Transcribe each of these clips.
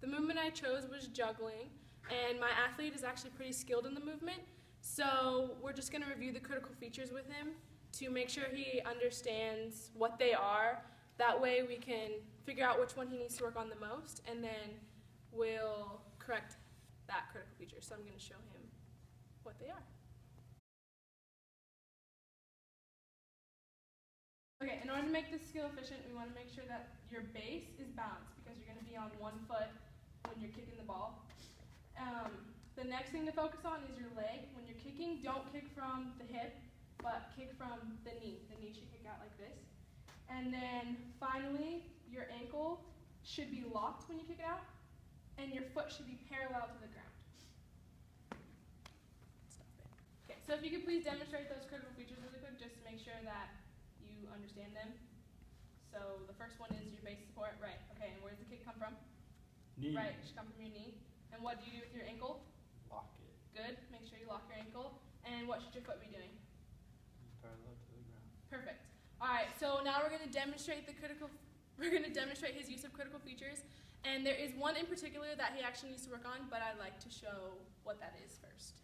The movement I chose was juggling, and my athlete is actually pretty skilled in the movement, so we're just going to review the critical features with him to make sure he understands what they are. That way we can figure out which one he needs to work on the most, and then we'll correct that critical feature. So I'm going to show him what they are. Okay, in order to make this skill efficient, we want to make sure that your base is balanced because you're going to be on one foot when you're kicking the ball. The next thing to focus on is your leg. When you're kicking, don't kick from the hip, but kick from the knee. The knee should kick out like this. And then finally, your ankle should be locked when you kick it out, and your foot should be parallel to the ground. Stop it. Okay, so if you could please demonstrate those critical features really quick, just to make sure that you understand them. So the first one is your base support, right? Okay, and where does the kick come from? Knee. Right, it should come from your knee. And what do you do with your ankle? Lock it. Good. Make sure you lock your ankle. And what should your foot be doing? Parallel to the ground. Perfect. All right. So now we're going to demonstrate his use of critical features. And there is one in particular that he actually needs to work on, but I'd like to show what that is first.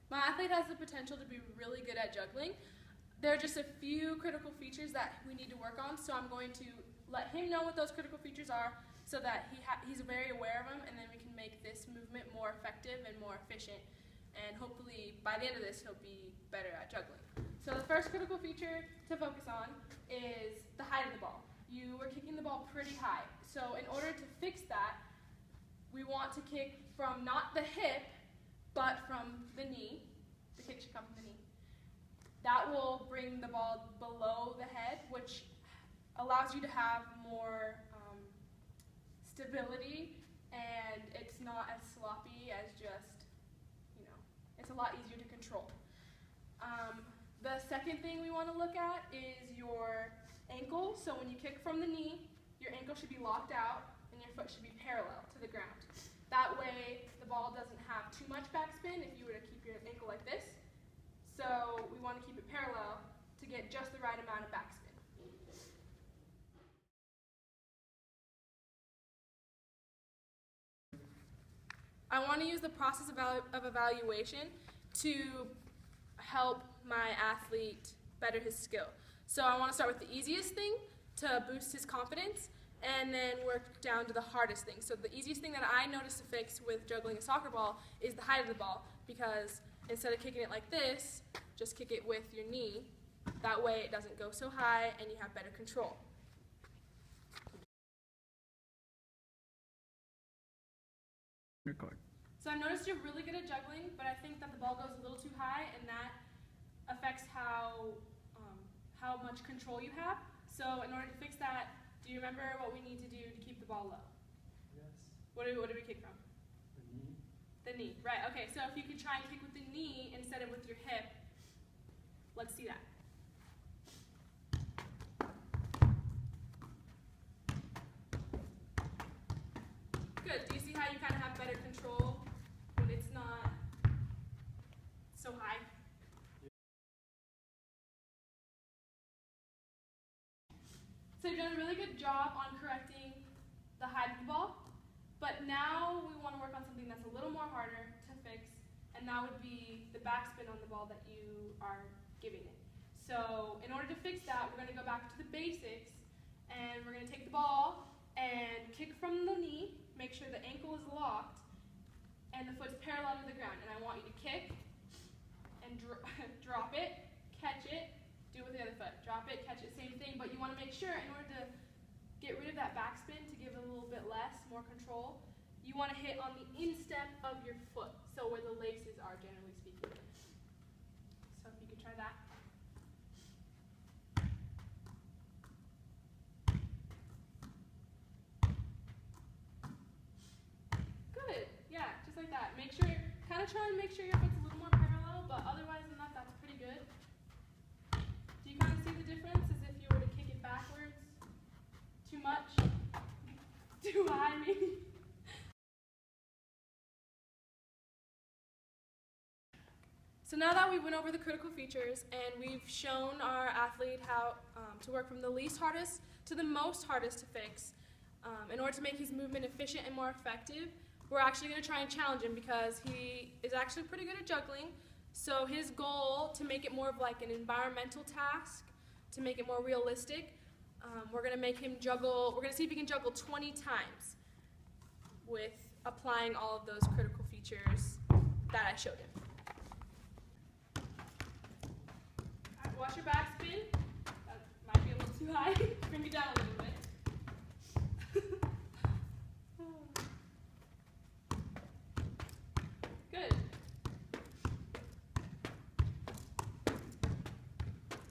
My athlete has the potential to be really good at juggling. There are just a few critical features that we need to work on, so I'm going to let him know what those critical features are so that he's very aware of them, and then we can make this movement more effective and more efficient. And hopefully, by the end of this, he'll be better at juggling. So the first critical feature to focus on is the height of the ball. You were kicking the ball pretty high. So in order to fix that, we want to kick from not the hip, but from the knee. The kick should come from the knee. That will bring the ball below the head, which allows you to have more stability, and it's not as sloppy as just, it's a lot easier to control. The second thing we want to look at is your ankle. So when you kick from the knee, your ankle should be locked out, and your foot should be parallel to the ground. That way, the ball doesn't have too much backspin if you were to keep your ankle like this. So we want to keep it parallel to get just the right amount of backspin. I want to use the process of evaluation to help my athlete better his skill. So I want to start with the easiest thing to boost his confidence, and then work down to the hardest thing. So the easiest thing that I noticed to fix with juggling a soccer ball is the height of the ball, because instead of kicking it like this, just kick it with your knee. That way it doesn't go so high and you have better control. Record. So I've noticed you're really good at juggling, but I think that the ball goes a little too high, and that affects how much control you have. So in order to fix that, do you remember what we need to do to keep the ball low? Yes. What do we kick from? The knee. The knee, right. Okay, so if you could try and kick with the knee instead of with your hip, let's see that. Good. Do you see how you kind of have better control when it's not so high? So you've done a really good job on correcting the height of the ball, but now we want to work on something that's a little more harder to fix, and that would be the backspin on the ball that you are giving it. So in order to fix that, we're going to go back to the basics, and we're going to take the ball and kick from the knee, make sure the ankle is locked, and the foot's parallel to the ground. And I want you to kick and drop it, catch it, do it with the other foot. Drop it, catch it, same thing, but you want to make sure in order to get rid of that backspin, to give it a little bit less, more control, you want to hit on the instep of your foot, so where the laces are, generally speaking. try that. Good. Yeah, just like that. Make sure, kind of try and make sure your foot's a little more parallel, but otherwise than that, that's pretty good. Do you kind of see the difference as if you were to kick it backwards? Too much? Too high, maybe? So now that we went over the critical features and we've shown our athlete how to work from the least hardest to the most hardest to fix, in order to make his movement efficient and more effective, we're actually going to try and challenge him because he is actually pretty good at juggling. So his goal, to make it more of like an environmental task, to make it more realistic, we're going to make him juggle, we're going to see if he can juggle 20 times with applying all of those critical features that I showed him. Watch your back spin. That might be a little too high. Bring it down a little bit. Good. Good.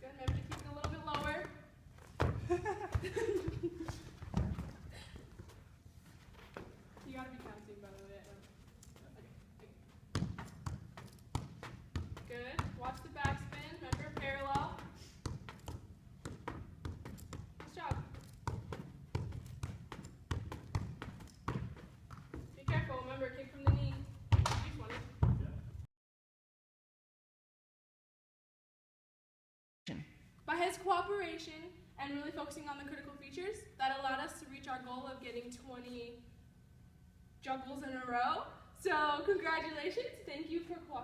Remember to keep it a little bit lower. You gotta be counting, by the way. Okay. Good. Watch the back spin. Remember, parallel. Nice job. Be careful. Remember, kick from the knee. Be funny. By his cooperation and really focusing on the critical features, that allowed us to reach our goal of getting 20 juggles in a row. So, congratulations. Thank you for cooperating.